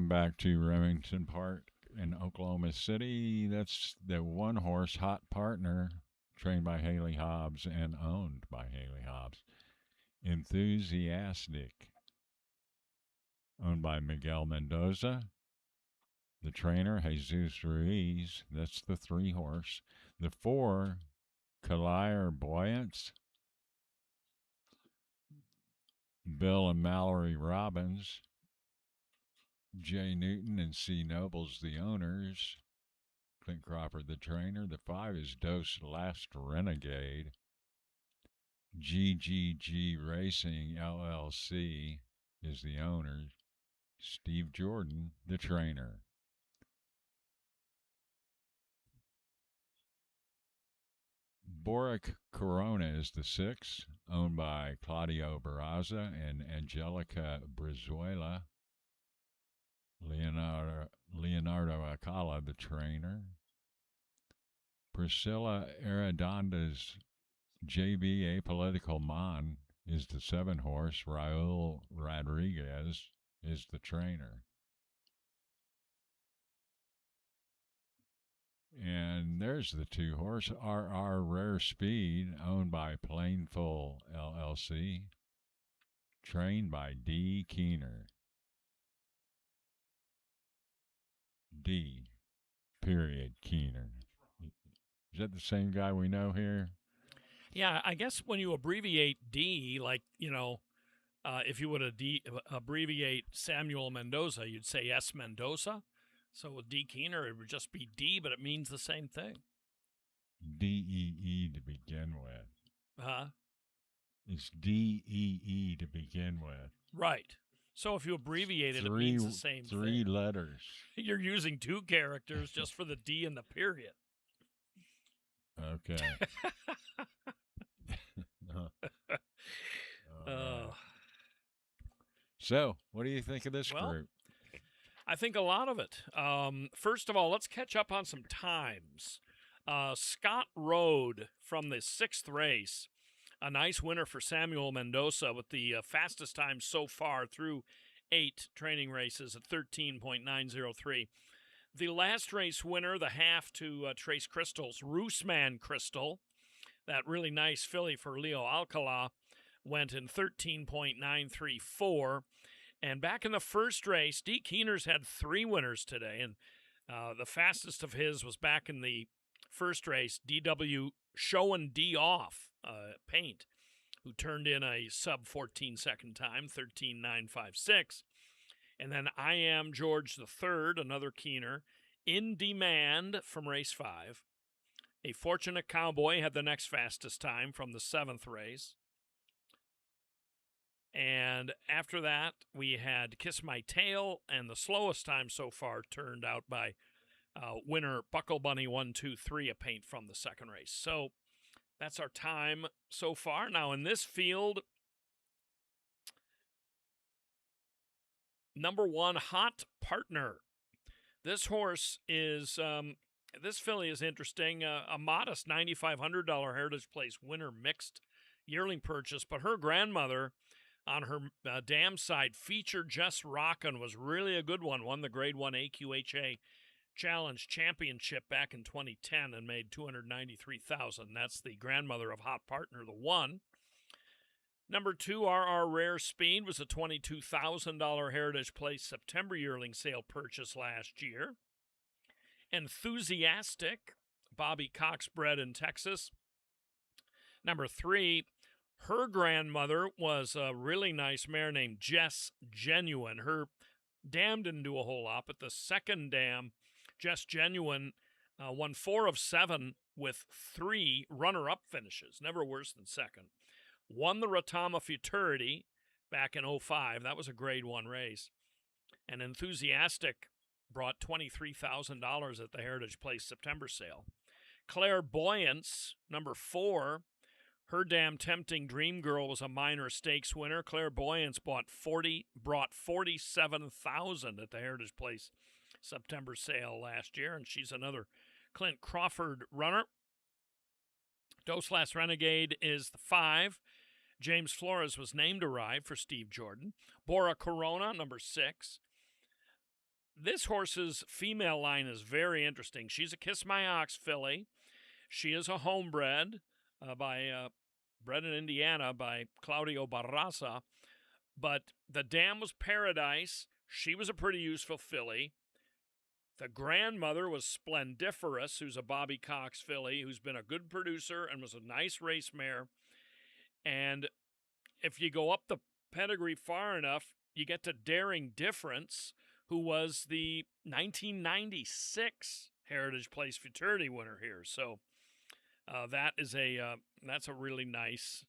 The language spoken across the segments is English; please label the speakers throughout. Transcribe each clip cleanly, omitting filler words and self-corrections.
Speaker 1: back to Remington Park in Oklahoma City. That's the one horse Hot Partner, trained by Haley Hobbs and owned by Haley Hobbs. Enthusiastic, owned by Miguel Mendoza. The trainer, Jesus Ruiz. That's the 3 horse. The 4, Clairvoyance, Bill and Mallory Robbins. Jay Newton and C. Nobles, the owners. Clint Crawford, the trainer. The 5 is Dose Last Renegade. GGG Racing LLC is the owner. Steve Jordan, the trainer. Boric Corona is the 6, owned by Claudio Barraza and Angelica Brizuela. Leonardo Acala, the trainer. Priscilla Arredonda's JB Apolitical Mon is the 7 horse. Raul Rodriguez is the trainer. And there's the 2 horse, RR Rare Speed, owned by Plainful LLC, trained by D. Keener. D. Period Keener. Is that the same guy we know here?
Speaker 2: Yeah, I guess when you abbreviate D, like, if you would abbreviate Samuel Mendoza, you'd say S. Mendoza. So with D. Keener, it would just be D, but it means the same thing.
Speaker 1: DEE to begin with.
Speaker 2: Huh?
Speaker 1: It's DEE to begin with.
Speaker 2: Right. So if you abbreviate it, it means the same thing.
Speaker 1: 3 letters.
Speaker 2: You're using 2 characters just for the D and the period.
Speaker 1: Okay. So, what do you think of this group?
Speaker 2: I think a lot of it. First of all, let's catch up on some times. Scott Road from the 6th race, a nice winner for Samuel Mendoza with the fastest time so far through 8 training races at 13.903. The last race winner, the half to Trace Crystal's Rooseman Crystal, that really nice filly for Leo Alcala, went in 13.934. And back in the first race, D. Keener's had 3 winners today, and the fastest of his was back in the first race, DW Showing D Off Paint, who turned in a sub 14-second time, 13.956. And then I Am George III, another Keener, In Demand from race 5. A Fortunate Cowboy had the next fastest time from the 7th race. And after that, we had Kiss My Tail, and the slowest time so far turned out by winner Buckle Bunny 123, a paint from the 2nd race. So that's our time so far. Now in this field, number 1, Hot Partner. This horse is, this filly is interesting. A modest $9,500 Heritage Place winner mixed yearling purchase, but her grandmother on her dam side, Feature Just Rockin', was really a good one. Won the Grade 1 AQHA Challenge Championship back in 2010 and made $293,000. That's the grandmother of Hot Partner, the 1. Number 2, RR Rare Speed, was a $22,000 Heritage Place September yearling sale purchase last year. Enthusiastic, Bobby Cox, bred in Texas. Number 3, her grandmother was a really nice mare named Jess Genuine. Her dam didn't do a whole lot, but the second dam, Jess Genuine, won 4 of 7 with 3 runner-up finishes, never worse than second. Won the Rotama Futurity back in 05. That was a Grade 1 race. And Enthusiastic brought $23,000 at the Heritage Place September sale. Clairvoyance, number 4, her damn Tempting Dream Girl was a minor stakes winner. Clairvoyance brought $47,000 at the Heritage Place September sale last year, and she's another Clint Crawford runner. Dose Last Renegade is the 5. James Flores was named to ride for Steve Jordan. Bora Corona, number 6. this horse's female line is very interesting. She's a Kiss My Ox filly. She is a homebred bred in Indiana by Claudio Barraza. But the dam was Paradise. She was a pretty useful filly. The grandmother was Splendiferous, who's a Bobby Cox filly, who's been a good producer and was a nice race mare. And if you go up the pedigree far enough, you get to Daring Difference, who was the 1996 Heritage Place Futurity winner here. So that's a really nice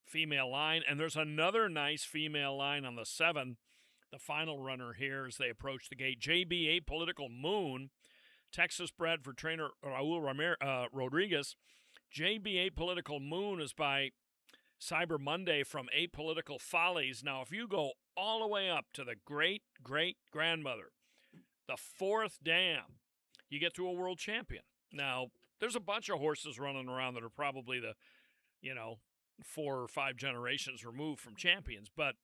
Speaker 2: female line. And there's another nice female line on the 7. The final runner here as they approach the gate. JB Apolitical Moon, Texas bred for trainer Raul Rodriguez. JB Apolitical Moon is by Cyber Monday from Apolitical Follies. Now, if you go all the way up to the great-great-grandmother, the 4th dam, you get to a world champion. Now, there's a bunch of horses running around that are probably the, 4 or 5 generations removed from champions, but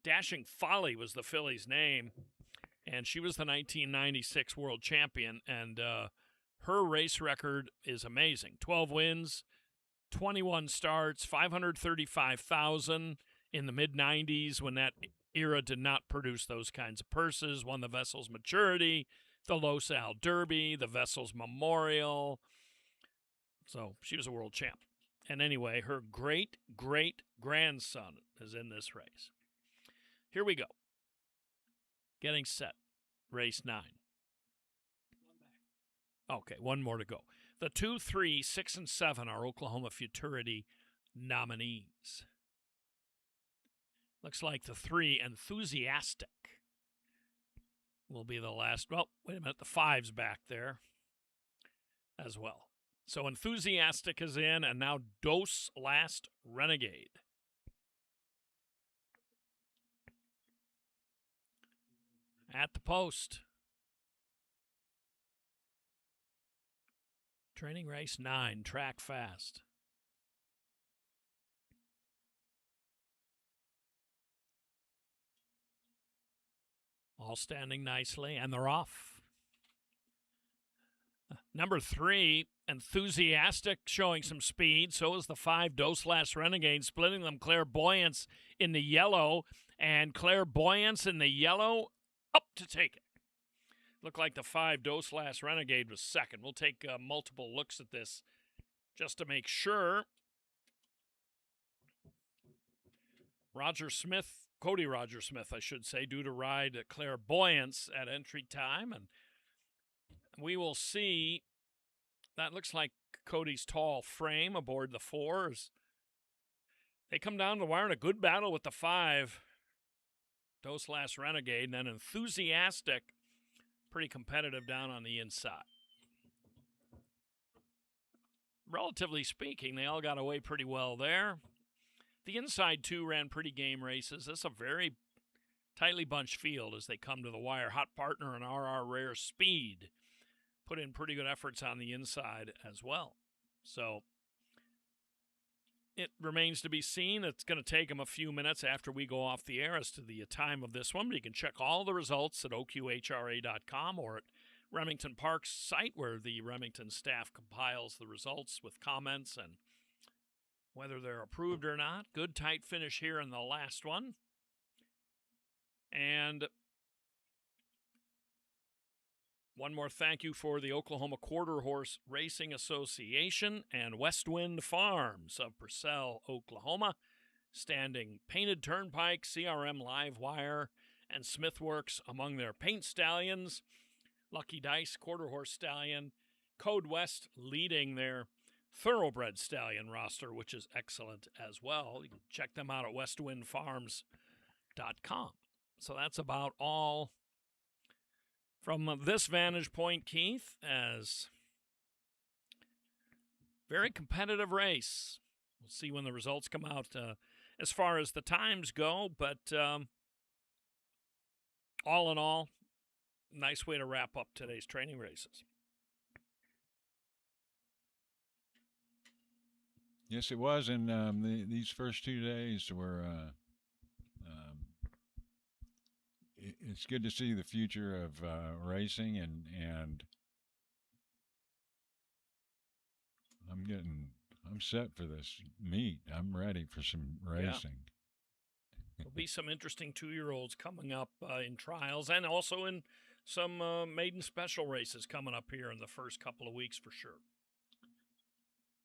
Speaker 2: Dashing Folly was the filly's name, and she was the 1996 world champion, and her race record is amazing. 12 wins, 21 starts, 535,000 in the mid-90s when that era did not produce those kinds of purses, won the Vessel's Maturity, the Los Al Derby, the Vessel's Memorial. So she was a world champ. And anyway, her great-great-grandson is in this race. Here we go. Getting set. Race 9. Okay, one more to go. The 2, 3, 6, and 7 are Oklahoma Futurity nominees. Looks like the 3, Enthusiastic, will be the last. Well, wait a minute. The 5's back there as well. So Enthusiastic is in, and now Dos Last Renegade. At the post. Training race 9, track fast. All standing nicely, and they're off. Number 3, Enthusiastic, showing some speed. So is the 5, Dos Last Renegade, splitting them. Clairvoyance in the yellow, and Clairvoyance in the yellow up to take it. Looked like the 5, Dos Last Renegade, was second. We'll take multiple looks at this just to make sure. Cody Roger Smith, I should say, due to ride Clairvoyance at entry time. And we will see. That looks like Cody's tall frame aboard the 4s. They come down the wire in a good battle with the 5, Dos Last Renegade, and then Enthusiastic, pretty competitive down on the inside. Relatively speaking, they all got away pretty well there. The inside 2 ran pretty game races. This is a very tightly bunched field as they come to the wire. Hot Partner and RR Rare Speed put in pretty good efforts on the inside as well. So it remains to be seen. It's going to take them a few minutes after we go off the air as to the time of this one. But you can check all the results at oqhra.com or at Remington Park's site, where the Remington staff compiles the results with comments and whether they're approved or not. Good tight finish here in the last one. And one more thank you for the Oklahoma Quarter Horse Racing Association and Westwind Farms of Purcell, Oklahoma, standing Painted Turnpike, CRM Live Wire, and Smithworks among their paint stallions. Lucky Dice Quarter Horse Stallion, Code West leading their Thoroughbred Stallion roster, which is excellent as well. You can check them out at westwindfarms.com. So that's about all from this vantage point, Keith, as very competitive race. We'll see when the results come out as far as the times go, but all in all, nice way to wrap up today's training races.
Speaker 1: Yes, it was, and these first 2 days were it's good to see the future of racing, and I'm set for this meet. I'm ready for some
Speaker 2: Yeah.
Speaker 1: racing.
Speaker 2: There'll be some interesting 2-year-olds coming up in trials and also in some maiden special races coming up here in the first couple of weeks for sure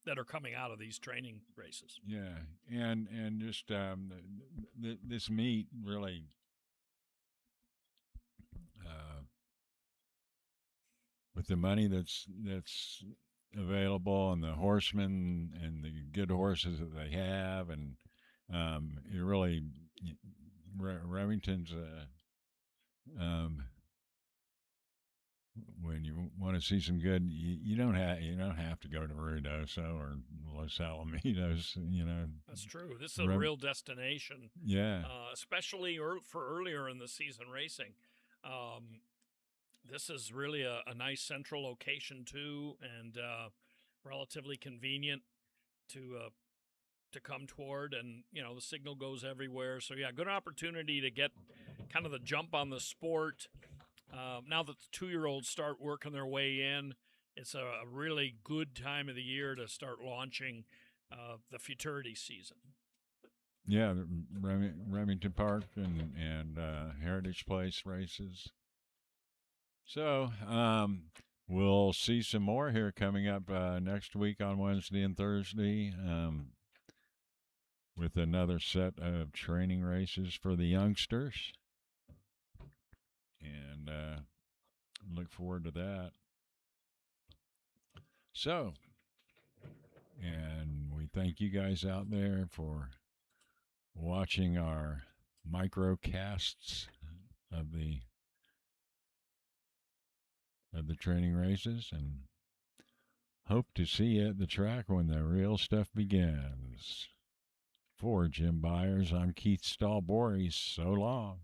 Speaker 2: that are coming out of these training races.
Speaker 1: Yeah, and just this meet really uh, with the money that's available and the horsemen and the good horses that they have, and it really Remington's when you want to see some good, you don't have to go to Ruidoso or Los Alamitos.
Speaker 2: That's true. This is a
Speaker 1: Rem-
Speaker 2: real destination,
Speaker 1: yeah,
Speaker 2: especially for earlier in the season racing. Um, this is really a nice central location too, and relatively convenient to come toward. And the signal goes everywhere. So yeah, good opportunity to get kind of the jump on the sport. Now that the 2-year-olds start working their way in, it's a really good time of the year to start launching the futurity season.
Speaker 1: yeah, the Remington Park and Heritage Place races. So we'll see some more here coming up next week on Wednesday and Thursday. With another set of training races for the youngsters. And look forward to that. So, and we thank you guys out there for watching our microcasts of the training races, and hope to see you at the track when the real stuff begins. For Jim Byers, I'm Keith Stahlboris. So long.